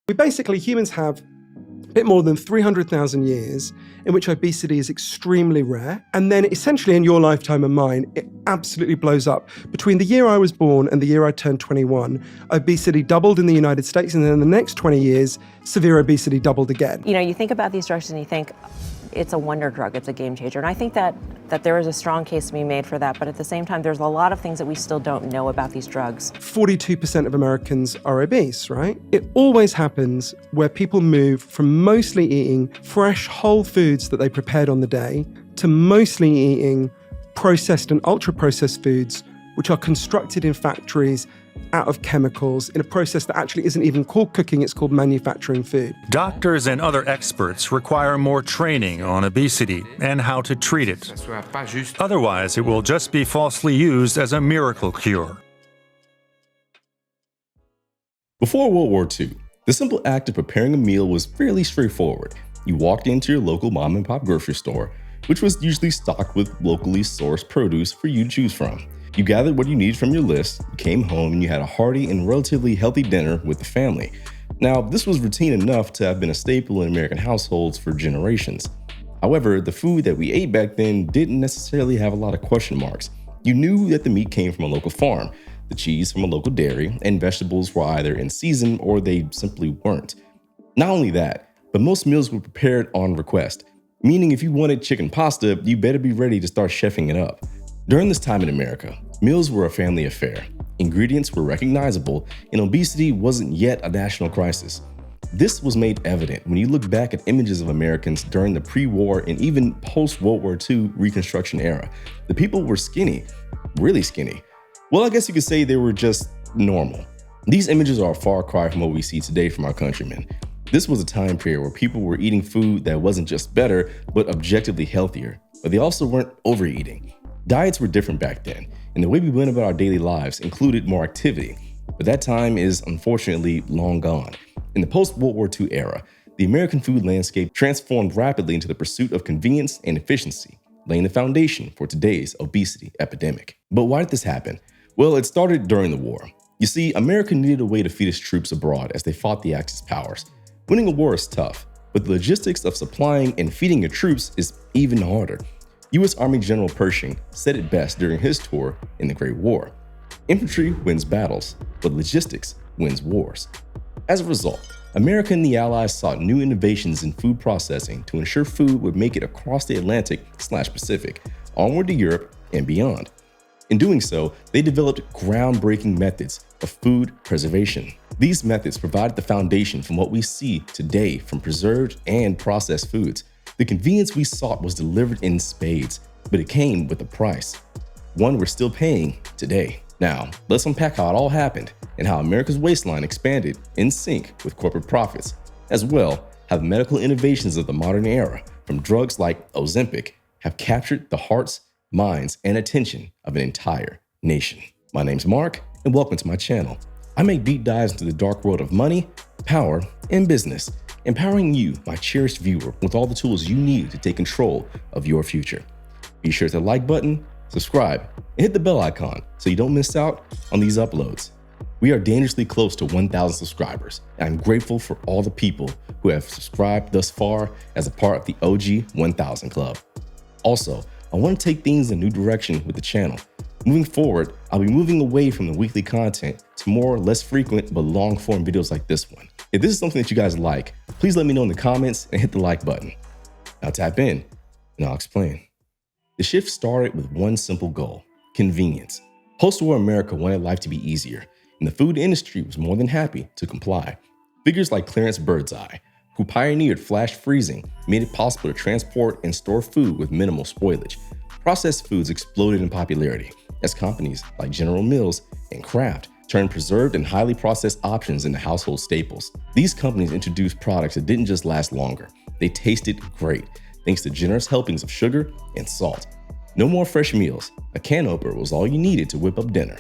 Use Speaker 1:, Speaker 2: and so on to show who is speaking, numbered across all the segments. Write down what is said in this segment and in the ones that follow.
Speaker 1: Humans have a bit more than 300,000 years in which obesity is extremely rare. And then essentially in your lifetime and mine, it absolutely blows up. Between the year I was born and the year I turned 21, obesity doubled in the United States. And then in the next 20 years, severe obesity doubled again.
Speaker 2: You think about these drugs and you think, it's a wonder drug, it's a game changer. And I think that there is a strong case to be made for that. But at the same time, there's a lot of things that we still don't know about these drugs.
Speaker 1: 42% of Americans are obese, right? It always happens where people move from mostly eating fresh, whole foods that they prepared on the day to mostly eating processed and ultra-processed foods, which are constructed in factories out of chemicals in a process that actually isn't even called cooking, it's called manufacturing food.
Speaker 3: Doctors and other experts require more training on obesity and how to treat it. Otherwise, it will just be falsely used as a miracle cure.
Speaker 4: Before World War II, the simple act of preparing a meal was fairly straightforward. You walked into your local mom and pop grocery store, which was usually stocked with locally sourced produce for you to choose from. You gathered what you needed from your list, you came home, and you had a hearty and relatively healthy dinner with the family. Now, this was routine enough to have been a staple in American households for generations. However, the food that we ate back then didn't necessarily have a lot of question marks. You knew that the meat came from a local farm, the cheese from a local dairy, and vegetables were either in season or they simply weren't. Not only that, but most meals were prepared on request, meaning if you wanted chicken pasta, you better be ready to start chefing it up. During this time in America, meals were a family affair, ingredients were recognizable, and obesity wasn't yet a national crisis. This was made evident when you look back at images of Americans during the pre-war and even post-World War II Reconstruction era. The people were skinny, really skinny. Well, I guess you could say they were just normal. These images are a far cry from what we see today from our countrymen. This was a time period where people were eating food that wasn't just better, but objectively healthier, but they also weren't overeating. Diets were different back then, and the way we went about our daily lives included more activity, but that time is unfortunately long gone. In the post-World War II era, the American food landscape transformed rapidly into the pursuit of convenience and efficiency, laying the foundation for today's obesity epidemic. But why did this happen? Well, it started during the war. You see, America needed a way to feed its troops abroad as they fought the Axis powers. Winning a war is tough, but the logistics of supplying and feeding your troops is even harder. U.S. Army General Pershing said it best during his tour in the Great War. Infantry wins battles, but logistics wins wars. As a result, America and the Allies sought new innovations in food processing to ensure food would make it across the Atlantic/Pacific, onward to Europe and beyond. In doing so, they developed groundbreaking methods of food preservation. These methods provided the foundation from what we see today from preserved and processed foods. The convenience we sought was delivered in spades, but it came with a price, one we're still paying today. Now, let's unpack how it all happened and how America's waistline expanded in sync with corporate profits, as well how the medical innovations of the modern era, from drugs like Ozempic, have captured the hearts, minds, and attention of an entire nation. My name's Mark, and welcome to my channel. I make deep dives into the dark world of money, power, and business, empowering you, my cherished viewer, with all the tools you need to take control of your future. Be sure to like button, subscribe, and hit the bell icon so you don't miss out on these uploads. We are dangerously close to 1,000 subscribers, and I'm grateful for all the people who have subscribed thus far as a part of the OG 1000 Club. Also, I want to take things in a new direction with the channel. Moving forward, I'll be moving away from the weekly content to more less frequent but long-form videos like this one. If this is something that you guys like, please let me know in the comments and hit the like button. Now tap in and I'll explain. The shift started with one simple goal: convenience. Post-war America wanted life to be easier, and the food industry was more than happy to comply. Figures like Clarence Birdseye, who pioneered flash freezing, made it possible to transport and store food with minimal spoilage. Processed foods exploded in popularity as companies like General Mills and Kraft turned preserved and highly processed options into household staples. These companies introduced products that didn't just last longer, they tasted great, thanks to generous helpings of sugar and salt. No more fresh meals. A can opener was all you needed to whip up dinner.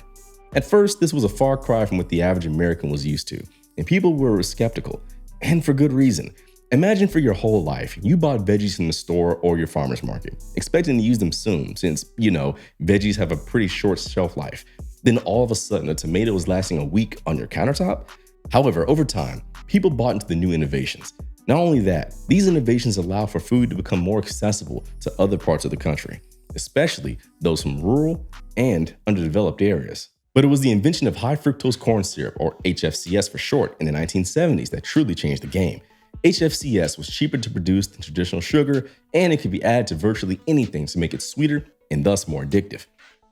Speaker 4: At first, this was a far cry from what the average American was used to, and people were skeptical, and for good reason. Imagine for your whole life, you bought veggies from the store or your farmer's market, expecting to use them soon since, veggies have a pretty short shelf life. Then all of a sudden, a tomato is lasting a week on your countertop? However, over time, people bought into the new innovations. Not only that, these innovations allow for food to become more accessible to other parts of the country, especially those from rural and underdeveloped areas. But it was the invention of high fructose corn syrup, or HFCS for short, in the 1970s that truly changed the game. HFCS was cheaper to produce than traditional sugar, and it could be added to virtually anything to make it sweeter and thus more addictive.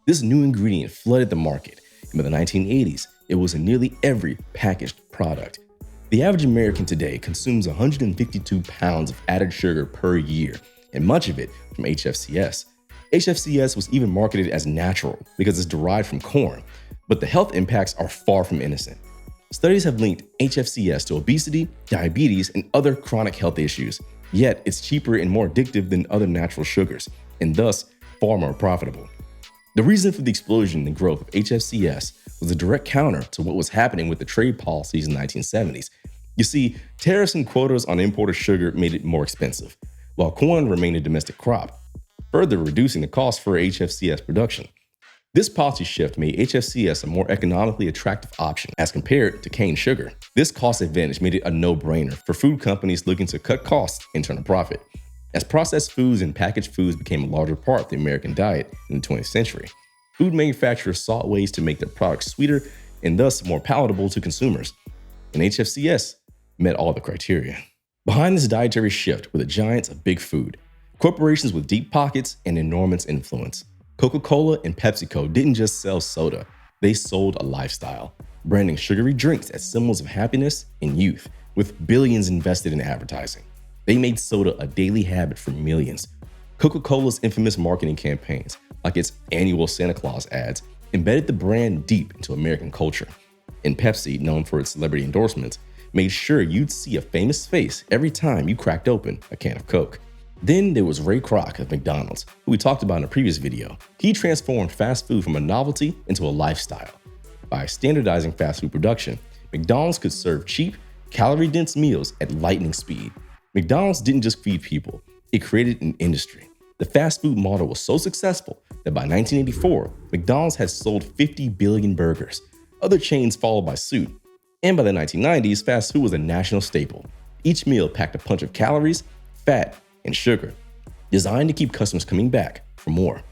Speaker 4: This new ingredient flooded the market, and by the 1980s, it was in nearly every packaged product. The average American today consumes 152 pounds of added sugar per year, and much of it from HFCS. HFCS was even marketed as natural because it's derived from corn, but the health impacts are far from innocent. Studies have linked HFCS to obesity, diabetes, and other chronic health issues, yet it's cheaper and more addictive than other natural sugars, and thus far more profitable. The reason for the explosion in growth of HFCS was a direct counter to what was happening with the trade policies in the 1970s. You see, tariffs and quotas on imported sugar made it more expensive, while corn remained a domestic crop, further reducing the cost for HFCS production. This policy shift made HFCS a more economically attractive option as compared to cane sugar. This cost advantage made it a no-brainer for food companies looking to cut costs and turn a profit. As processed foods and packaged foods became a larger part of the American diet in the 20th century, food manufacturers sought ways to make their products sweeter and thus more palatable to consumers. And HFCS met all the criteria. Behind this dietary shift were the giants of big food, corporations with deep pockets and enormous influence. Coca-Cola and PepsiCo didn't just sell soda, they sold a lifestyle, branding sugary drinks as symbols of happiness and youth, with billions invested in advertising. They made soda a daily habit for millions. Coca-Cola's infamous marketing campaigns, like its annual Santa Claus ads, embedded the brand deep into American culture. And Pepsi, known for its celebrity endorsements, made sure you'd see a famous face every time you cracked open a can of Coke. Then there was Ray Kroc of McDonald's, who we talked about in a previous video. He transformed fast food from a novelty into a lifestyle. By standardizing fast food production, McDonald's could serve cheap, calorie-dense meals at lightning speed. McDonald's didn't just feed people, it created an industry. The fast food model was so successful that by 1984, McDonald's had sold 50 billion burgers. Other chains followed by suit. And by the 1990s, fast food was a national staple. Each meal packed a punch of calories, fat, and sugar, designed to keep customers coming back for more.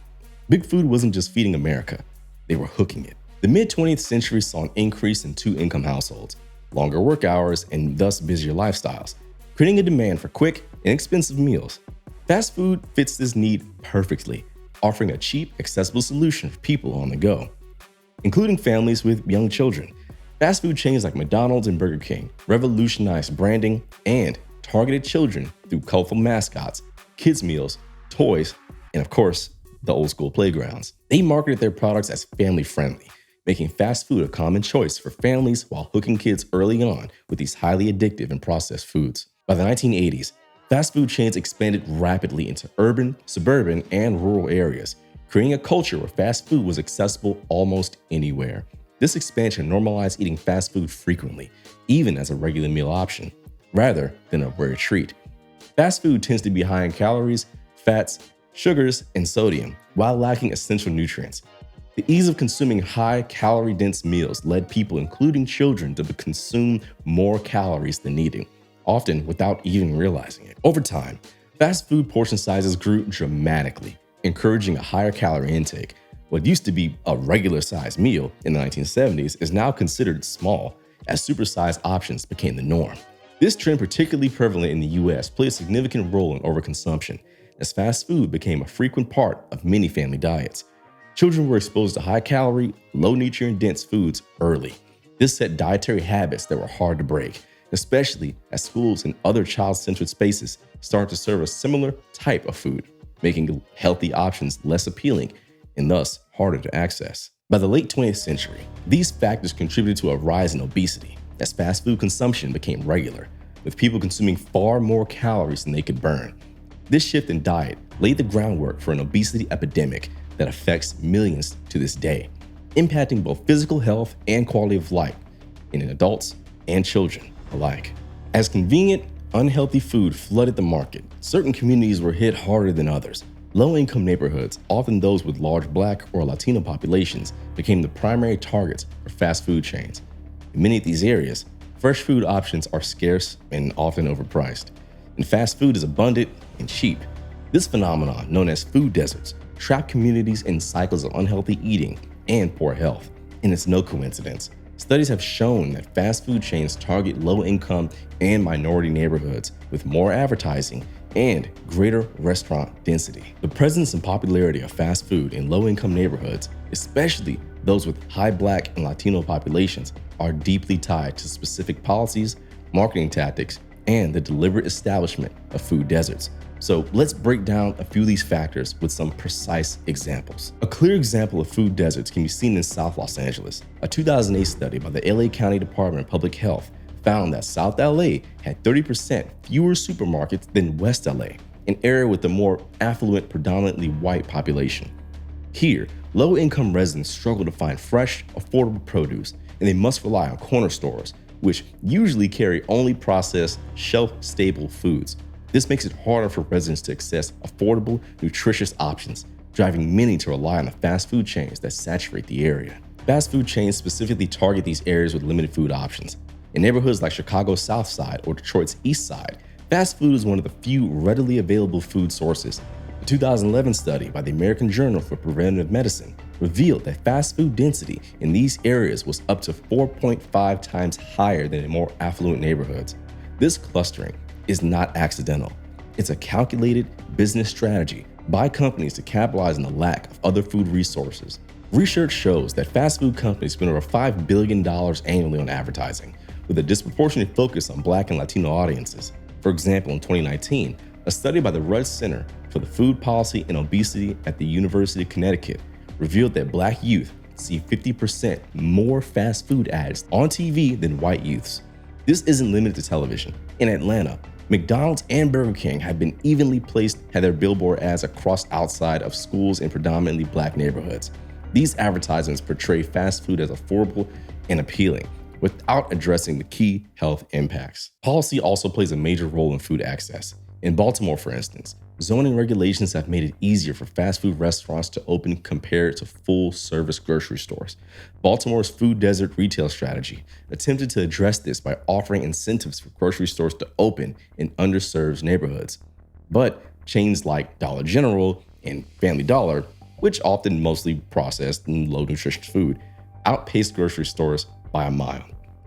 Speaker 4: Big food wasn't just feeding America, they were hooking it. The mid-20th century saw an increase in two-income households, longer work hours, and thus busier lifestyles, creating a demand for quick, inexpensive meals. Fast food fits this need perfectly, offering a cheap, accessible solution for people on the go, including families with young children. Fast food chains like McDonald's and Burger King revolutionized branding and targeted children through colorful mascots, kids' meals, toys, and of course, the old school playgrounds. They marketed their products as family-friendly, making fast food a common choice for families while hooking kids early on with these highly addictive and processed foods. By the 1980s, fast food chains expanded rapidly into urban, suburban, and rural areas, creating a culture where fast food was accessible almost anywhere. This expansion normalized eating fast food frequently, even as a regular meal option, rather than a rare treat. Fast food tends to be high in calories, fats, sugars, and sodium, while lacking essential nutrients. The ease of consuming high calorie-dense meals led people, including children, to consume more calories than needed, often without even realizing it. Over time, fast food portion sizes grew dramatically, encouraging a higher calorie intake. What used to be a regular-sized meal in the 1970s is now considered small, as supersized options became the norm. This trend, particularly prevalent in the US, played a significant role in overconsumption, as fast food became a frequent part of many family diets. Children were exposed to high-calorie, low-nutrient-dense foods early. This set dietary habits that were hard to break, especially as schools and other child-centered spaces started to serve a similar type of food, making healthy options less appealing and thus harder to access. By the late 20th century, these factors contributed to a rise in obesity, as fast food consumption became regular, with people consuming far more calories than they could burn. This shift in diet laid the groundwork for an obesity epidemic that affects millions to this day, impacting both physical health and quality of life in adults and children alike. As convenient, unhealthy food flooded the market, certain communities were hit harder than others. Low-income neighborhoods, often those with large Black or Latino populations, became the primary targets for fast food chains. In many of these areas, fresh food options are scarce and often overpriced, and fast food is abundant and cheap. This phenomenon, known as food deserts, trap communities in cycles of unhealthy eating and poor health. And it's no coincidence. Studies have shown that fast food chains target low-income and minority neighborhoods with more advertising and greater restaurant density. The presence and popularity of fast food in low-income neighborhoods, especially those with high Black and Latino populations, are deeply tied to specific policies, marketing tactics, and the deliberate establishment of food deserts. So let's break down a few of these factors with some precise examples. A clear example of food deserts can be seen in South Los Angeles. A 2008 study by the LA County Department of Public Health found that South LA had 30% fewer supermarkets than West LA, an area with a more affluent, predominantly white population. Here, low-income residents struggle to find fresh, affordable produce, and they must rely on corner stores, which usually carry only processed, shelf-stable foods. This makes it harder for residents to access affordable, nutritious options, driving many to rely on the fast food chains that saturate the area. Fast food chains specifically target these areas with limited food options. In neighborhoods like Chicago's South Side or Detroit's East Side, fast food is one of the few readily available food sources. A 2011 study by the American Journal for Preventive Medicine revealed that fast food density in these areas was up to 4.5 times higher than in more affluent neighborhoods. This clustering is not accidental. It's a calculated business strategy by companies to capitalize on the lack of other food resources. Research shows that fast food companies spend over $5 billion annually on advertising, with a disproportionate focus on Black and Latino audiences. For example, in 2019, a study by the Rudd Center for the Food Policy and Obesity at the University of Connecticut revealed that Black youth see 50% more fast food ads on TV than white youths. This isn't limited to television. In Atlanta, McDonald's and Burger King had been evenly placed had their billboard ads across outside of schools in predominantly Black neighborhoods. These advertisements portray fast food as affordable and appealing, without addressing the key health impacts. Policy also plays a major role in food access. In Baltimore, for instance, zoning regulations have made it easier for fast food restaurants to open compared to full-service grocery stores. Baltimore's food desert retail strategy attempted to address this by offering incentives for grocery stores to open in underserved neighborhoods. But chains like Dollar General and Family Dollar, which often mostly processed and low-nutritious food, outpaced grocery stores by a mile,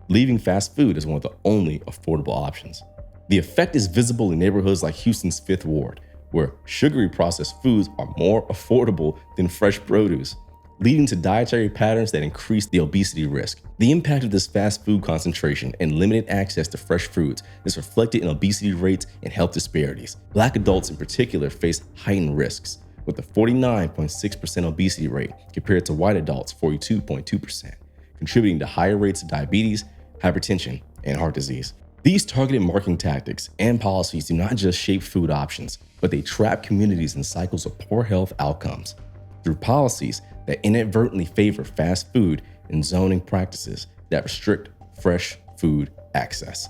Speaker 4: leaving fast food as one of the only affordable options. The effect is visible in neighborhoods like Houston's Fifth Ward, where sugary processed foods are more affordable than fresh produce, leading to dietary patterns that increase the obesity risk. The impact of this fast food concentration and limited access to fresh foods is reflected in obesity rates and health disparities. Black adults in particular face heightened risks, with a 49.6% obesity rate compared to white adults' 42.2%, contributing to higher rates of diabetes, hypertension, and heart disease. These targeted marketing tactics and policies do not just shape food options, but they trap communities in cycles of poor health outcomes. Through policies that inadvertently favor fast food and zoning practices that restrict fresh food access,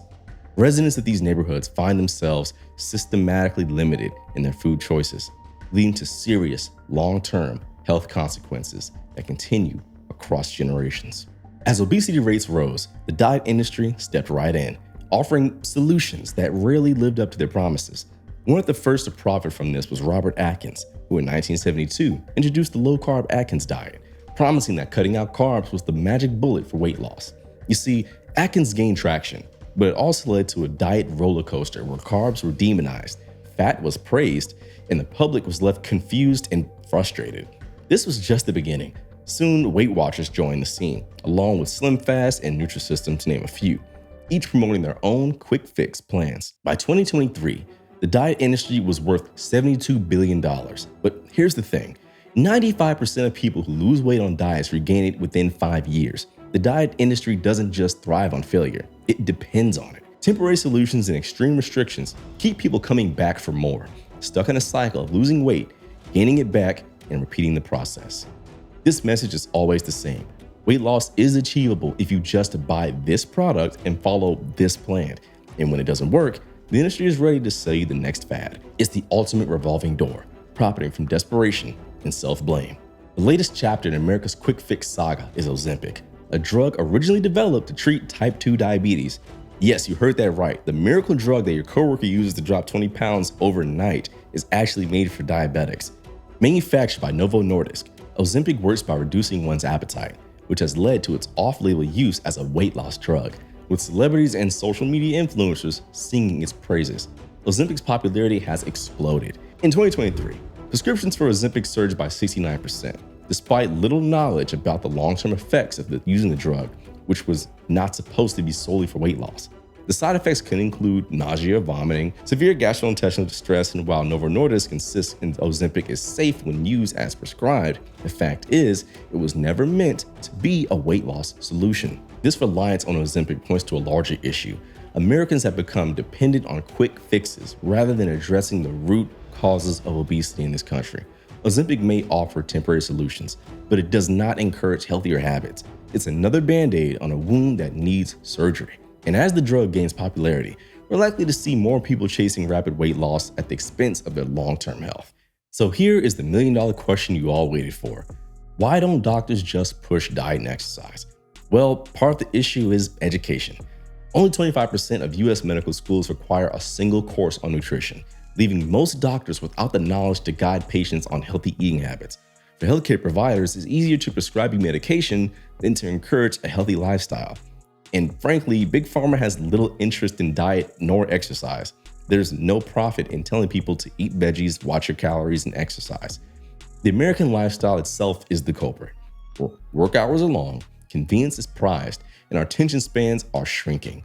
Speaker 4: residents of these neighborhoods find themselves systematically limited in their food choices, leading to serious long-term health consequences that continue across generations. As obesity rates rose, the diet industry stepped right in, offering solutions that rarely lived up to their promises. One of the first to profit from this was Robert Atkins, who in 1972 introduced the low-carb Atkins diet, promising that cutting out carbs was the magic bullet for weight loss. You see, Atkins gained traction, but it also led to a diet roller coaster where carbs were demonized, fat was praised, and the public was left confused and frustrated. This was just the beginning. Soon, Weight Watchers joined the scene, along with Slim Fast and Nutrisystem, to name a few, each promoting their own quick fix plans. By 2023, the diet industry was worth $72 billion. But here's the thing, 95% of people who lose weight on diets regain it within 5 years. The diet industry doesn't just thrive on failure, it depends on it. Temporary solutions and extreme restrictions keep people coming back for more, stuck in a cycle of losing weight, gaining it back, and repeating the process. This message is always the same. Weight loss is achievable if you just buy this product and follow this plan. And when it doesn't work, the industry is ready to sell you the next fad. It's the ultimate revolving door, profiting from desperation and self-blame. The latest chapter in America's quick fix saga is Ozempic, a drug originally developed to treat type 2 diabetes. Yes, you heard that right. The miracle drug that your coworker uses to drop 20 pounds overnight is actually made for diabetics. Manufactured by Novo Nordisk, Ozempic works by reducing one's appetite, which has led to its off-label use as a weight loss drug, with celebrities and social media influencers singing its praises. Ozempic's popularity has exploded. In 2023, prescriptions for Ozempic surged by 69%, despite little knowledge about the long-term effects of using the drug, which was not supposed to be solely for weight loss. The side effects can include nausea, vomiting, severe gastrointestinal distress, and while Novo Nordisk insists Ozempic is safe when used as prescribed, the fact is it was never meant to be a weight loss solution. This reliance on Ozempic points to a larger issue. Americans have become dependent on quick fixes rather than addressing the root causes of obesity in this country. Ozempic may offer temporary solutions, but it does not encourage healthier habits. It's another band-aid on a wound that needs surgery. And as the drug gains popularity, we're likely to see more people chasing rapid weight loss at the expense of their long-term health. So here is the million-dollar question you all waited for. Why don't doctors just push diet and exercise? Well, part of the issue is education. Only 25% of US medical schools require a single course on nutrition, leaving most doctors without the knowledge to guide patients on healthy eating habits. For healthcare providers, it's easier to prescribe you medication than to encourage a healthy lifestyle. And frankly, Big Pharma has little interest in diet nor exercise. There's no profit in telling people to eat veggies, watch your calories, and exercise. The American lifestyle itself is the culprit. Work hours are long, convenience is prized, and our attention spans are shrinking.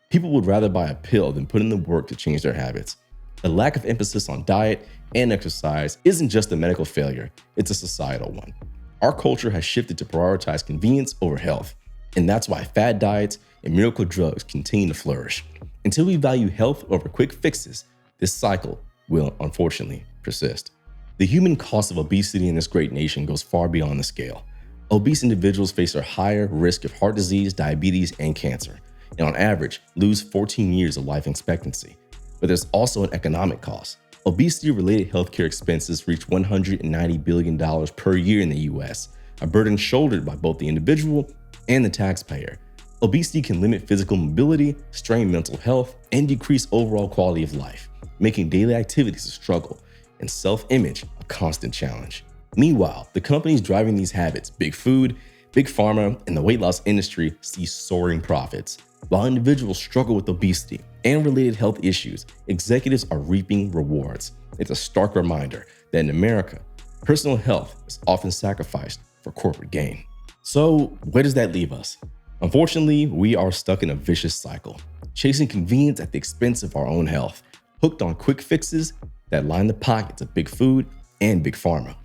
Speaker 4: People would rather buy a pill than put in the work to change their habits. The lack of emphasis on diet and exercise isn't just a medical failure, it's a societal one. Our culture has shifted to prioritize convenience over health. And that's why fad diets and miracle drugs continue to flourish. Until we value health over quick fixes, this cycle will unfortunately persist. The human cost of obesity in this great nation goes far beyond the scale. Obese individuals face a higher risk of heart disease, diabetes, and cancer, and on average lose 14 years of life expectancy. But there's also an economic cost. Obesity-related healthcare expenses reach $190 billion per year in the US, a burden shouldered by both the individual and the taxpayer. Obesity can limit physical mobility, strain mental health, and decrease overall quality of life, making daily activities a struggle and self-image a constant challenge. Meanwhile, the companies driving these habits, big food, big pharma, and the weight loss industry, see soaring profits. While individuals struggle with obesity and related health issues, executives are reaping rewards. It's a stark reminder that in America, personal health is often sacrificed for corporate gain. So where does that leave us? Unfortunately, we are stuck in a vicious cycle, chasing convenience at the expense of our own health, hooked on quick fixes that line the pockets of big food and big pharma.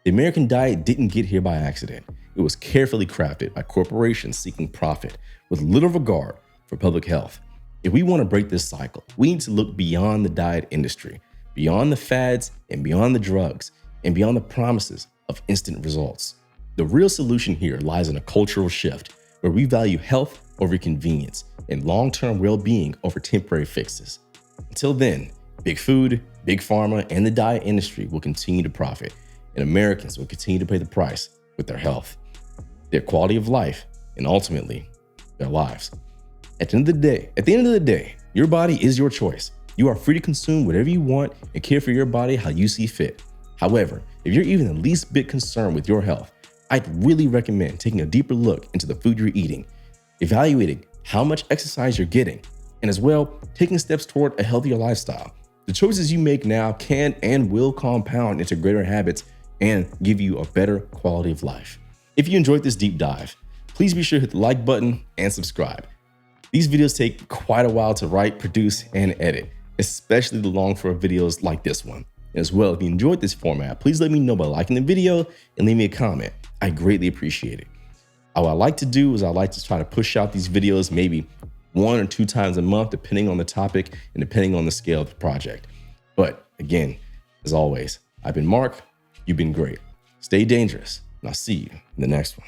Speaker 4: The American diet didn't get here by accident. It was carefully crafted by corporations seeking profit with little regard for public health. If we want to break this cycle, we need to look beyond the diet industry, beyond the fads and beyond the drugs, and beyond the promises of instant results. The real solution here lies in a cultural shift where we value health over convenience and long-term well-being over temporary fixes. Until then, big food, big pharma, and the diet industry will continue to profit, and Americans will continue to pay the price with their health, their quality of life, and ultimately, their lives. At the end of the day, your body is your choice. You are free to consume whatever you want and care for your body how you see fit. However, if you're even the least bit concerned with your health, I'd really recommend taking a deeper look into the food you're eating, evaluating how much exercise you're getting, and as well, taking steps toward a healthier lifestyle. The choices you make now can and will compound into greater habits and give you a better quality of life. If you enjoyed this deep dive, please be sure to hit the like button and subscribe. These videos take quite a while to write, produce, and edit, especially the long-form videos like this one. As well, if you enjoyed this format, please let me know by liking the video and leave me a comment. I greatly appreciate it. What I like to do is I like to try to push out these videos maybe 1 or 2 times a month, depending on the topic and depending on the scale of the project. But again, as always, I've been Mark, you've been great. Stay dangerous, and I'll see you in the next one.